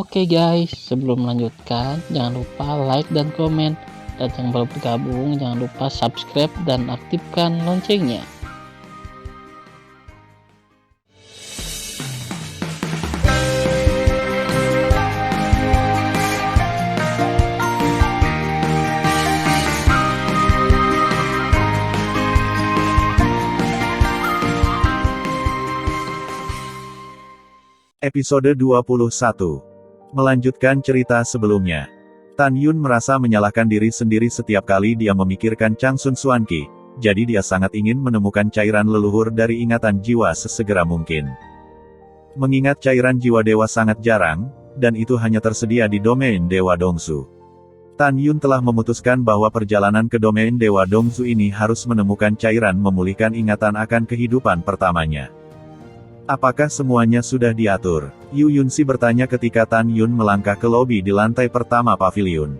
Oke guys, sebelum melanjutkan, jangan lupa like dan komen. Dan yang baru bergabung, jangan lupa subscribe dan aktifkan loncengnya. Episode 21. Melanjutkan cerita sebelumnya. Tan Yun merasa menyalahkan diri sendiri setiap kali dia memikirkan Changsun Xuanqi, jadi dia sangat ingin menemukan cairan leluhur dari ingatan jiwa sesegera mungkin. Mengingat cairan jiwa dewa sangat jarang, dan itu hanya tersedia di domain Dewa Dongsu. Tan Yun telah memutuskan bahwa perjalanan ke domain Dewa Dongsu ini harus menemukan cairan memulihkan ingatan akan kehidupan pertamanya. Apakah semuanya sudah diatur? Yu Yunxi bertanya ketika Tan Yun melangkah ke lobi di lantai pertama pavilion.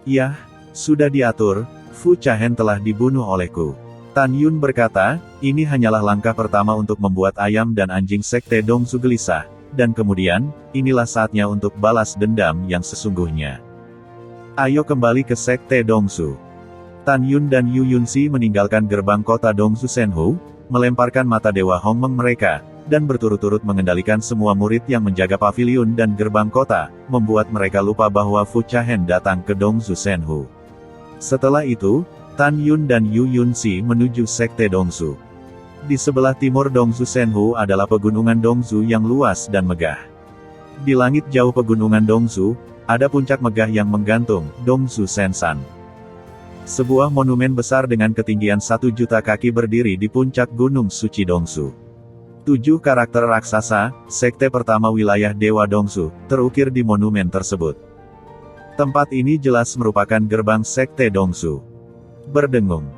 Iya, sudah diatur, Fu Chahen telah dibunuh olehku. Tan Yun berkata, ini hanyalah langkah pertama untuk membuat ayam dan anjing sekte Dongsu gelisah, dan kemudian, inilah saatnya untuk balas dendam yang sesungguhnya. Ayo kembali ke sekte Dongsu. Tan Yun dan Yu Yunxi meninggalkan gerbang kota Dongsu Senhu, melemparkan mata Dewa Hongmeng mereka, dan berturut-turut mengendalikan semua murid yang menjaga pavilion dan gerbang kota, membuat mereka lupa bahwa Fu Chahen datang ke Dongsu Senhu. Setelah itu, Tan Yun dan Yu Yunxi menuju sekte Dongsu. Di sebelah timur Dongsu Senhu adalah pegunungan Dongsu yang luas dan megah. Di langit jauh pegunungan Dongsu, ada puncak megah yang menggantung, Dongsu Sensan. Sebuah monumen besar dengan ketinggian 1 juta kaki berdiri di puncak Gunung Suci Dongsu. 7 karakter raksasa, sekte pertama wilayah Dewa Dongsu, terukir di monumen tersebut. Tempat ini jelas merupakan gerbang sekte Dongsu. Berdengung.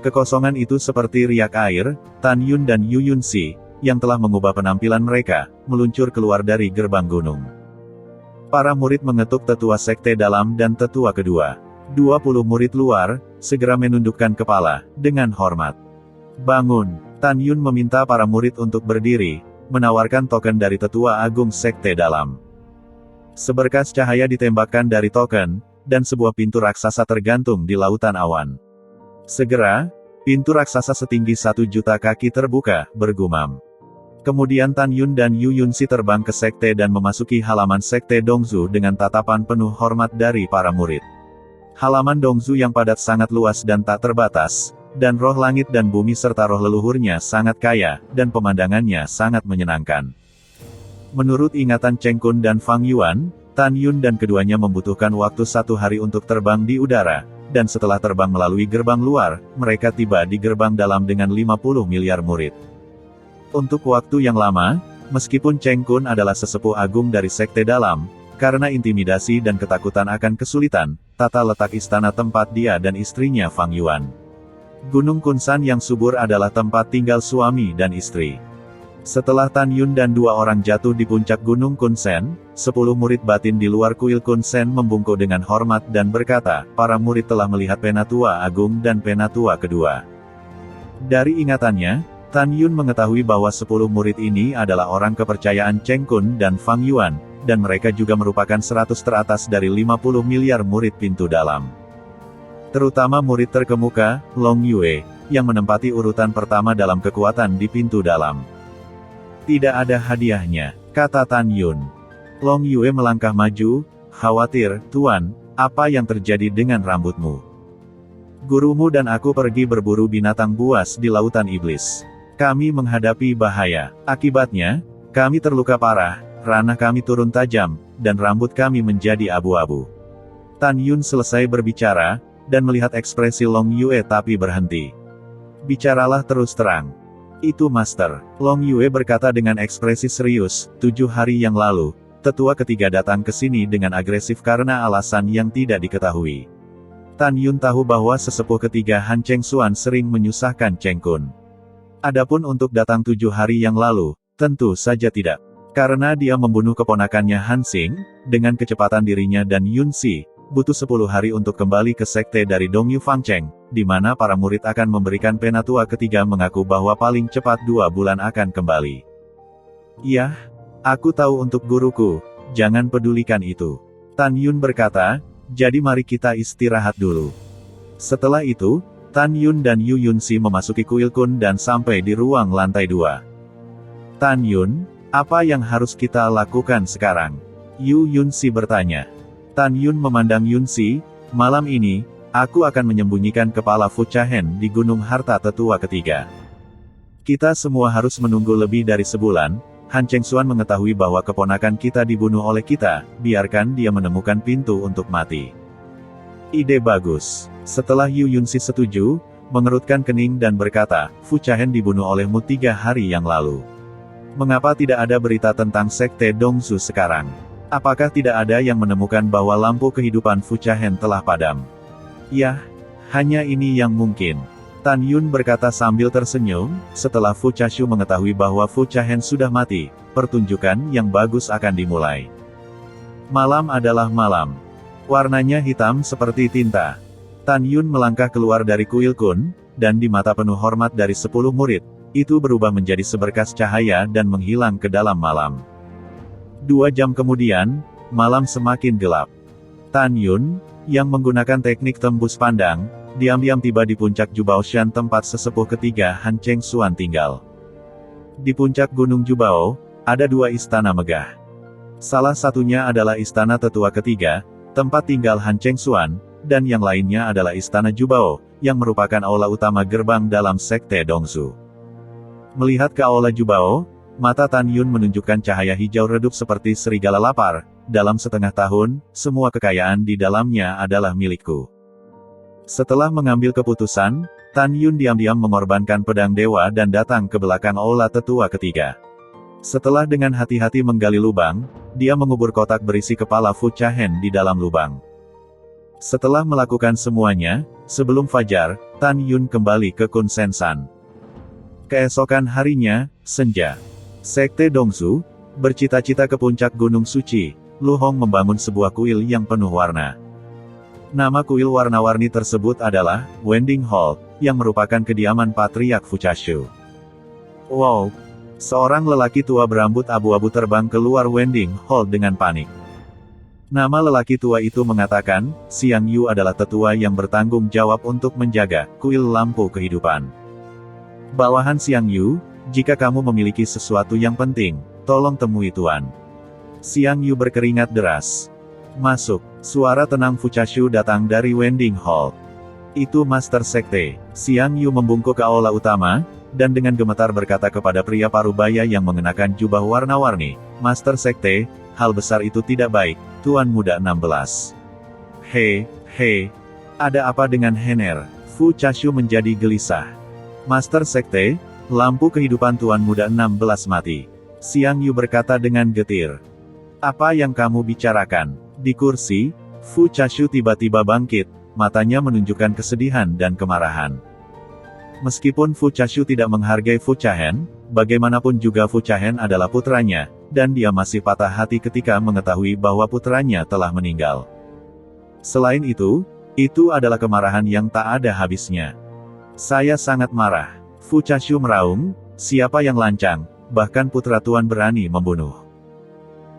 Kekosongan itu seperti riak air, Tan Yun dan Yu Yunxi, yang telah mengubah penampilan mereka, meluncur keluar dari gerbang gunung. Para murid mengetuk tetua sekte dalam dan tetua kedua. 20 murid luar, segera menundukkan kepala, dengan hormat. Bangun, Tan Yun meminta para murid untuk berdiri, menawarkan token dari tetua agung sekte dalam. Seberkas cahaya ditembakkan dari token, dan sebuah pintu raksasa tergantung di lautan awan. Segera, pintu raksasa setinggi 1 juta kaki terbuka, bergumam. Kemudian Tan Yun dan Yu Yunxi terbang ke sekte dan memasuki halaman sekte Dongsu dengan tatapan penuh hormat dari para murid. Halaman Dongsu yang padat sangat luas dan tak terbatas, dan roh langit dan bumi serta roh leluhurnya sangat kaya, dan pemandangannya sangat menyenangkan. Menurut ingatan Cheng Kun dan Fang Yuan, Tan Yun dan keduanya membutuhkan waktu 1 hari untuk terbang di udara, dan setelah terbang melalui gerbang luar, mereka tiba di gerbang dalam dengan 50 miliar murid. Untuk waktu yang lama, meskipun Cheng Kun adalah sesepuh agung dari sekte dalam, karena intimidasi dan ketakutan akan kesulitan, tata letak istana tempat dia dan istrinya Fang Yuan. Gunung Kunsan yang subur adalah tempat tinggal suami dan istri. Setelah Tan Yun dan 2 orang jatuh di puncak Gunung Kunsen, 10 murid batin di luar kuil Kunsen membungkuk dengan hormat dan berkata, para murid telah melihat Penatua Agung dan Penatua kedua. Dari ingatannya, Tan Yun mengetahui bahwa 10 murid ini adalah orang kepercayaan Cheng Kun dan Fang Yuan, dan mereka juga merupakan 100 teratas dari 50 miliar murid pintu dalam. Terutama murid terkemuka, Long Yue, yang menempati urutan pertama dalam kekuatan di pintu dalam. Tidak ada hadiahnya, kata Tan Yun. Long Yue melangkah maju, khawatir, Tuan, apa yang terjadi dengan rambutmu? Gurumu dan aku pergi berburu binatang buas di lautan iblis. Kami menghadapi bahaya, akibatnya, kami terluka parah. Ranah kami turun tajam, dan rambut kami menjadi abu-abu. Tan Yun selesai berbicara, dan melihat ekspresi Long Yue tapi berhenti. Bicaralah terus terang. Itu Master, Long Yue berkata dengan ekspresi serius, 7 hari yang lalu, tetua ketiga datang ke sini dengan agresif karena alasan yang tidak diketahui. Tan Yun tahu bahwa sesepuh ketiga Han Cheng Xuan sering menyusahkan Cheng Kun. Adapun untuk datang 7 hari yang lalu, tentu saja tidak. Karena dia membunuh keponakannya Han Xing, dengan kecepatan dirinya dan Yunxi, butuh 10 hari untuk kembali ke sekte dari Dongyu Fangcheng, di mana para murid akan memberikan penatua ketiga mengaku bahwa paling cepat 2 bulan akan kembali. Iya, aku tahu untuk guruku, jangan pedulikan itu. Tan Yun berkata, jadi mari kita istirahat dulu. Setelah itu, Tan Yun dan Yu Yunsi memasuki kuil Kun dan sampai di ruang lantai 2. Tan Yun, apa yang harus kita lakukan sekarang? Yu Yunsi bertanya. Tan Yun memandang Yunsi, malam ini, aku akan menyembunyikan kepala Fu Chahen di Gunung Harta Tetua ketiga. Kita semua harus menunggu lebih dari sebulan. Han Chengxuan mengetahui bahwa keponakan kita dibunuh oleh kita, biarkan dia menemukan pintu untuk mati. Ide bagus. Setelah Yu Yunsi setuju, mengerutkan kening dan berkata, Fu Chahen dibunuh olehmu 3 hari yang lalu. Mengapa tidak ada berita tentang Sekte Dongsu sekarang? Apakah tidak ada yang menemukan bahwa lampu kehidupan Fu Chahen telah padam? Yah, hanya ini yang mungkin. Tan Yun berkata sambil tersenyum, setelah Fu Chashu mengetahui bahwa Fu Chahen sudah mati, pertunjukan yang bagus akan dimulai. Malam adalah malam. Warnanya hitam seperti tinta. Tan Yun melangkah keluar dari kuil Kun, dan di mata penuh hormat dari 10 murid, itu berubah menjadi seberkas cahaya dan menghilang ke dalam malam. 2 jam kemudian, malam semakin gelap. Tan Yun, yang menggunakan teknik tembus pandang, diam-diam tiba di puncak Jubaoshan tempat sesepuh ketiga Han Chengxuan tinggal. Di puncak Gunung Jubao, ada 2 istana megah. Salah satunya adalah istana tetua ketiga, tempat tinggal Han Chengxuan, dan yang lainnya adalah istana Jubao, yang merupakan aula utama gerbang dalam Sekte Dongsu. Melihat ke aula Jubao, mata Tan Yun menunjukkan cahaya hijau redup seperti serigala lapar. Dalam setengah tahun, semua kekayaan di dalamnya adalah milikku. Setelah mengambil keputusan, Tan Yun diam-diam mengorbankan pedang dewa dan datang ke belakang aula tetua ketiga. Setelah dengan hati-hati menggali lubang, dia mengubur kotak berisi kepala Fu Chahen di dalam lubang. Setelah melakukan semuanya, sebelum fajar, Tan Yun kembali ke Kun Sensan. Keesokan harinya, senja. Sekte Dongsu bercita-cita ke puncak Gunung Suci. Lu Hong membangun sebuah kuil yang penuh warna. Nama kuil warna-warni tersebut adalah Wending Hall, yang merupakan kediaman Patriark Fu Chashu. Wow! Seorang lelaki tua berambut abu-abu terbang keluar Wending Hall dengan panik. Nama lelaki tua itu mengatakan, Xiang Yu adalah tetua yang bertanggung jawab untuk menjaga kuil lampu kehidupan. Bawahan Xiang Yu, jika kamu memiliki sesuatu yang penting, tolong temui Tuan. Xiang Yu berkeringat deras. Masuk. Suara tenang Fu Chashu datang dari Wending Hall. Itu Master Sekte. Xiang Yu membungkuk ke aula utama, dan dengan gemetar berkata kepada pria parubaya yang mengenakan jubah warna-warni, Master Sekte, hal besar itu tidak baik, Tuan Muda 16. Hei, ada apa dengan Hener? Fu Chashu menjadi gelisah. Master Sekte, lampu kehidupan Tuan Muda 16 mati. Xiang Yu berkata dengan getir. Apa yang kamu bicarakan? Di kursi, Fu Chashu tiba-tiba bangkit, matanya menunjukkan kesedihan dan kemarahan. Meskipun Fu Chashu tidak menghargai Fu Chahen, bagaimanapun juga Fu Chahen adalah putranya, dan dia masih patah hati ketika mengetahui bahwa putranya telah meninggal. Selain itu adalah kemarahan yang tak ada habisnya. Saya sangat marah. Fu Chashu meraung, siapa yang lancang, bahkan putra Tuan berani membunuh.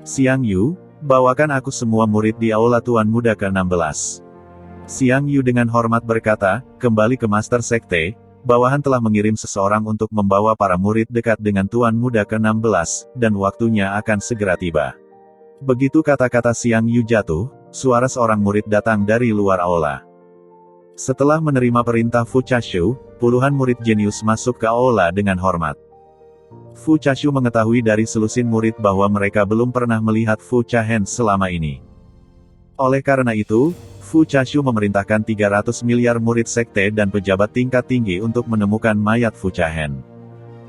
Xiang Yu, bawakan aku semua murid di aula Tuan Muda ke-16. Xiang Yu dengan hormat berkata, kembali ke Master Sekte, bawahan telah mengirim seseorang untuk membawa para murid dekat dengan Tuan Muda ke-16, dan waktunya akan segera tiba. Begitu kata-kata Xiang Yu jatuh, suara seorang murid datang dari luar aula. Setelah menerima perintah Fu Chashu, puluhan murid jenius masuk ke aula dengan hormat. Fu Chashu mengetahui dari selusin murid bahwa mereka belum pernah melihat Fu Chahen selama ini. Oleh karena itu, Fu Chashu memerintahkan 300 miliar murid sekte dan pejabat tingkat tinggi untuk menemukan mayat Fu Chahen.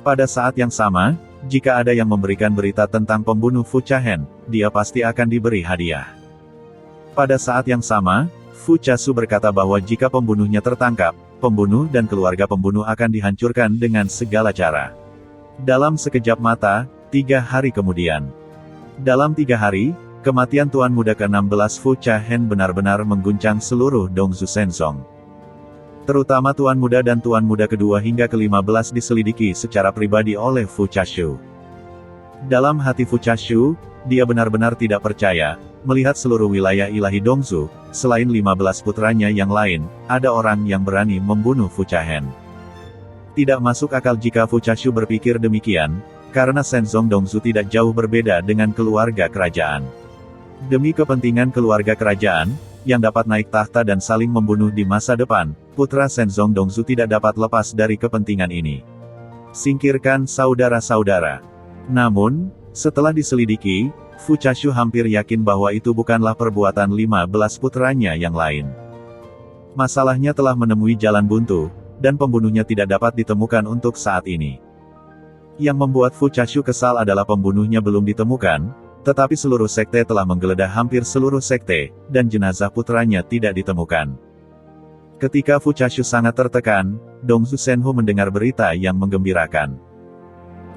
Pada saat yang sama, jika ada yang memberikan berita tentang pembunuh Fu Chahen, dia pasti akan diberi hadiah. Pada saat yang sama, Fu Chashu berkata bahwa jika pembunuhnya tertangkap, pembunuh dan keluarga pembunuh akan dihancurkan dengan segala cara. Dalam sekejap mata, 3 hari kemudian. Dalam 3 hari, kematian Tuan Muda ke-16 Fu Chahen benar-benar mengguncang seluruh Dongsu Shenzong. Terutama Tuan Muda dan Tuan Muda kedua hingga ke-15 diselidiki secara pribadi oleh Fu Chashu. Dalam hati Fu Chashu, dia benar-benar tidak percaya, melihat seluruh wilayah ilahi Dongzu, selain 15 putranya yang lain, ada orang yang berani membunuh Fu Chahen. Tidak masuk akal jika Fu Chashu berpikir demikian, karena Shenzong Dongzu tidak jauh berbeda dengan keluarga kerajaan. Demi kepentingan keluarga kerajaan, yang dapat naik tahta dan saling membunuh di masa depan, putra Shenzong Dongzu tidak dapat lepas dari kepentingan ini. Singkirkan saudara-saudara. Namun, setelah diselidiki, Fu Chashu hampir yakin bahwa itu bukanlah perbuatan 15 putranya yang lain. Masalahnya telah menemui jalan buntu, dan pembunuhnya tidak dapat ditemukan untuk saat ini. Yang membuat Fu Chashu kesal adalah pembunuhnya belum ditemukan, tetapi seluruh sekte telah menggeledah hampir seluruh sekte, dan jenazah putranya tidak ditemukan. Ketika Fu Chashu sangat tertekan, Dongzu Senhu mendengar berita yang menggembirakan.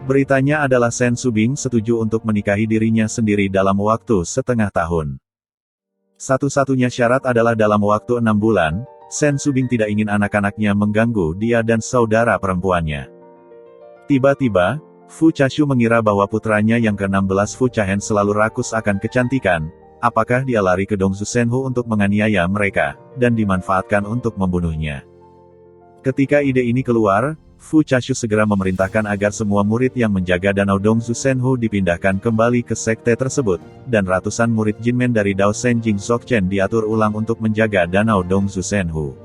Beritanya adalah Shen Subing setuju untuk menikahi dirinya sendiri dalam waktu setengah tahun. Satu-satunya syarat adalah dalam waktu 6 bulan, Shen Subing tidak ingin anak-anaknya mengganggu dia dan saudara perempuannya. Tiba-tiba, Fu Chashu mengira bahwa putranya yang ke-16 Fu Chahen selalu rakus akan kecantikan, apakah dia lari ke Dongzu Senhu untuk menganiaya mereka, dan dimanfaatkan untuk membunuhnya. Ketika ide ini keluar, Fu Chashu segera memerintahkan agar semua murid yang menjaga danau Dongzu Senhu dipindahkan kembali ke sekte tersebut, dan ratusan murid Jinmen dari Dao Senjing Dzogchen diatur ulang untuk menjaga danau Dongzu Senhu.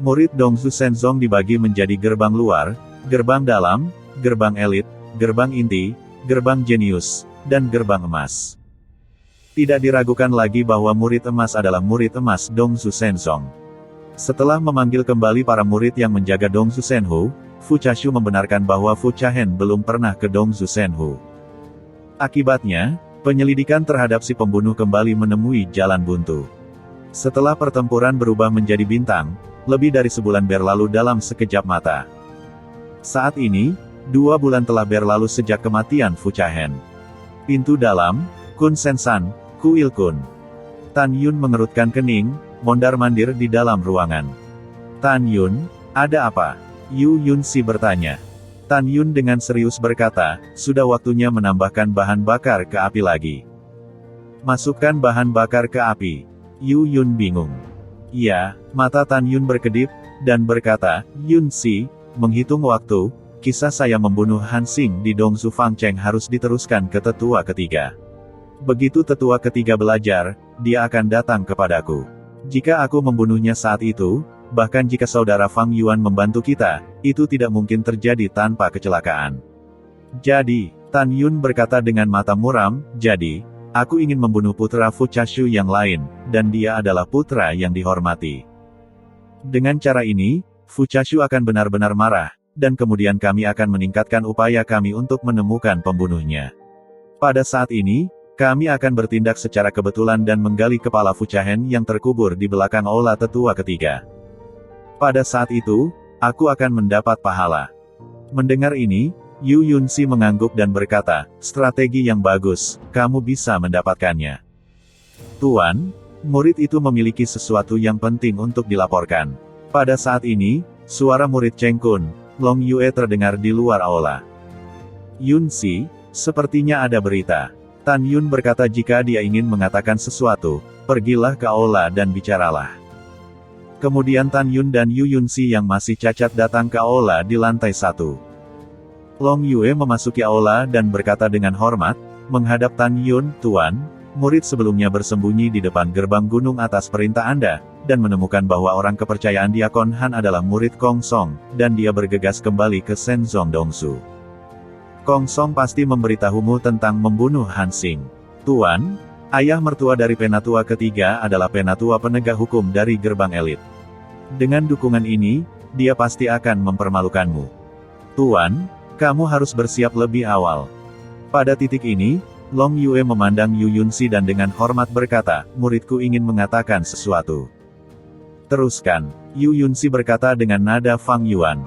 Murid Dongzu Shenzong dibagi menjadi gerbang luar, gerbang dalam, gerbang elit, gerbang inti, gerbang jenius, dan gerbang emas. Tidak diragukan lagi bahwa murid emas adalah murid emas Dongzu Shenzong. Setelah memanggil kembali para murid yang menjaga Dongzu Senhu, Fu Chashu membenarkan bahwa Fu Chahen belum pernah ke Dongzu Senhu. Akibatnya, penyelidikan terhadap si pembunuh kembali menemui jalan buntu. Setelah pertempuran berubah menjadi bintang, lebih dari sebulan berlalu dalam sekejap mata. Saat ini, 2 bulan telah berlalu sejak kematian Fu Chahen. Pintu dalam, Kun Sensan, Ku Il Kun. Tan Yun mengerutkan kening, mondar-mandir di dalam ruangan. Tan Yun, ada apa? Yu Yun Si bertanya. Tan Yun dengan serius berkata, sudah waktunya menambahkan bahan bakar ke api lagi. Masukkan bahan bakar ke api. Yu Yun bingung. Iya, mata Tan Yun berkedip, dan berkata, Yun Si, menghitung waktu, kisah saya membunuh Han Xing di Dongzu Fangcheng harus diteruskan ke tetua ketiga. Begitu tetua ketiga belajar, dia akan datang kepadaku. Jika aku membunuhnya saat itu, bahkan jika saudara Fang Yuan membantu kita, itu tidak mungkin terjadi tanpa kecelakaan. Jadi, Tan Yun berkata dengan mata muram, jadi, aku ingin membunuh putra Fu Chashu yang lain, dan dia adalah putra yang dihormati. Dengan cara ini, Fu Chashu akan benar-benar marah, dan kemudian kami akan meningkatkan upaya kami untuk menemukan pembunuhnya. Pada saat ini, kami akan bertindak secara kebetulan dan menggali kepala Fu Chahen yang terkubur di belakang aula tetua ketiga. Pada saat itu, aku akan mendapat pahala. Mendengar ini, Yu Yun Si mengangguk dan berkata, strategi yang bagus, kamu bisa mendapatkannya. Tuan, murid itu memiliki sesuatu yang penting untuk dilaporkan. Pada saat ini, suara murid Cheng Kun, Long Yue terdengar di luar aula. Yun Si, sepertinya ada berita. Tan Yun berkata jika dia ingin mengatakan sesuatu, pergilah ke aula dan bicaralah. Kemudian Tan Yun dan Yu Yun Si yang masih cacat datang ke aula di lantai 1. Long Yue memasuki aula dan berkata dengan hormat, menghadap Tan Yun, Tuan, murid sebelumnya bersembunyi di depan gerbang gunung atas perintah Anda, dan menemukan bahwa orang kepercayaan Diakon Han adalah murid Kong Song, dan dia bergegas kembali ke Shenzong Dongsu. Kong Song pasti memberitahumu tentang membunuh Han Xing. Tuan, ayah mertua dari penatua ketiga adalah penatua penegak hukum dari gerbang elit. Dengan dukungan ini, dia pasti akan mempermalukanmu. Tuan, kamu harus bersiap lebih awal. Pada titik ini, Long Yue memandang Yu Yun Si dan dengan hormat berkata, muridku ingin mengatakan sesuatu. Teruskan, Yu Yun Si berkata dengan nada Fang Yuan.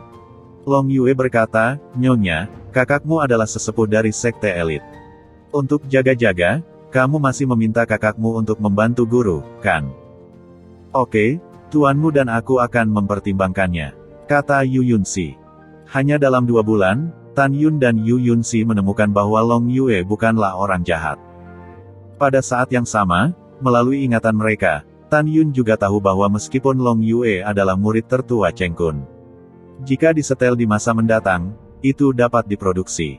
Long Yue berkata, Nyonya, kakakmu adalah sesepuh dari sekte elit. Untuk jaga-jaga, kamu masih meminta kakakmu untuk membantu guru, kan? Oke, tuanmu dan aku akan mempertimbangkannya, kata Yu Yun Si. Hanya dalam 2 bulan, Tan Yun dan Yu Yunxi menemukan bahwa Long Yue bukanlah orang jahat. Pada saat yang sama, melalui ingatan mereka, Tan Yun juga tahu bahwa meskipun Long Yue adalah murid tertua Cheng Kun, jika disetel di masa mendatang, itu dapat diproduksi.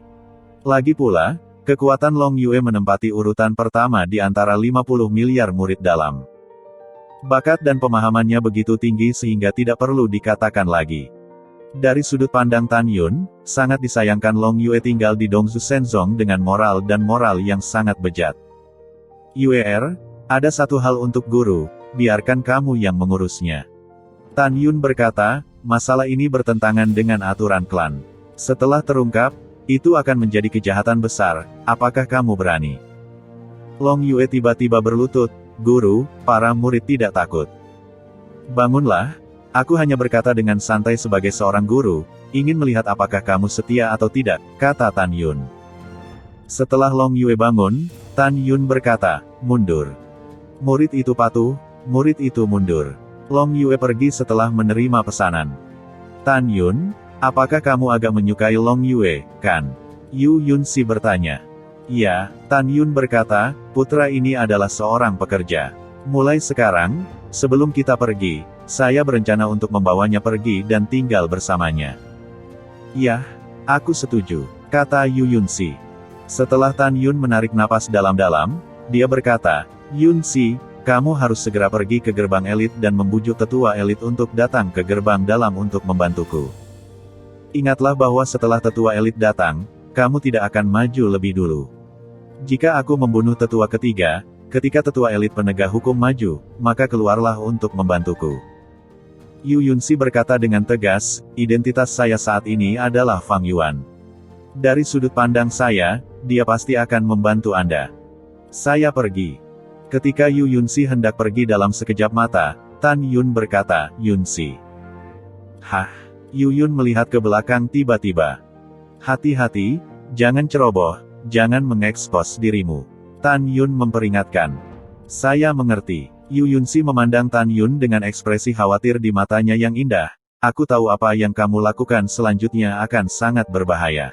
Lagi pula, kekuatan Long Yue menempati urutan pertama di antara 50 miliar murid dalam. Bakat dan pemahamannya begitu tinggi sehingga tidak perlu dikatakan lagi. Dari sudut pandang Tan Yun, sangat disayangkan Long Yue tinggal di Dongzu Shenzong dengan moral yang sangat bejat. Yue, ada satu hal untuk guru, biarkan kamu yang mengurusnya. Tan Yun berkata, masalah ini bertentangan dengan aturan klan. Setelah terungkap, itu akan menjadi kejahatan besar, apakah kamu berani? Long Yue tiba-tiba berlutut, guru, para murid tidak takut. Bangunlah. Aku hanya berkata dengan santai sebagai seorang guru, ingin melihat apakah kamu setia atau tidak, kata Tan Yun. Setelah Long Yue bangun, Tan Yun berkata, mundur. Murid itu patuh, murid itu mundur. Long Yue pergi setelah menerima pesanan. Tan Yun, apakah kamu agak menyukai Long Yue, kan? Yu Yunxi bertanya. Ya, Tan Yun berkata, putra ini adalah seorang pekerja. Mulai sekarang, sebelum kita pergi, saya berencana untuk membawanya pergi dan tinggal bersamanya. Yah, aku setuju, kata Yu Yunxi. Setelah Tan Yun menarik napas dalam-dalam, dia berkata, Yunxi, kamu harus segera pergi ke gerbang elit dan membujuk tetua elit untuk datang ke gerbang dalam untuk membantuku. Ingatlah bahwa setelah tetua elit datang, kamu tidak akan maju lebih dulu. Jika aku membunuh tetua ketiga, ketika tetua elit penegak hukum maju, maka keluarlah untuk membantuku. Yu Yunxi berkata dengan tegas, identitas saya saat ini adalah Fang Yuan. Dari sudut pandang saya, dia pasti akan membantu Anda. Saya pergi. Ketika Yu Yunxi hendak pergi dalam sekejap mata, Tan Yun berkata, Yunxi. Hah? Yu Yun melihat ke belakang tiba-tiba. Hati-hati, jangan ceroboh, jangan mengekspos dirimu. Tan Yun memperingatkan. Saya mengerti. Yu Yunxi memandang Tan Yun dengan ekspresi khawatir di matanya yang indah. Aku tahu apa yang kamu lakukan selanjutnya akan sangat berbahaya.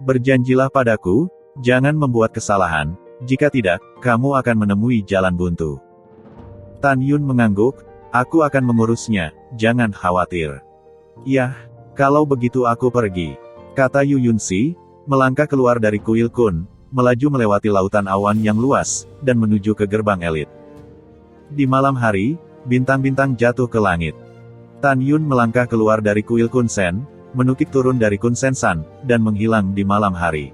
Berjanjilah padaku, jangan membuat kesalahan, jika tidak, kamu akan menemui jalan buntu. Tan Yun mengangguk, aku akan mengurusnya, jangan khawatir. Yah, kalau begitu aku pergi, kata Yu Yunxi, melangkah keluar dari kuil Kun, melaju melewati lautan awan yang luas, dan menuju ke gerbang elit. Di malam hari, bintang-bintang jatuh ke langit. Tan Yun melangkah keluar dari kuil Kun Sen, menukik turun dari Kun Sen San, dan menghilang di malam hari.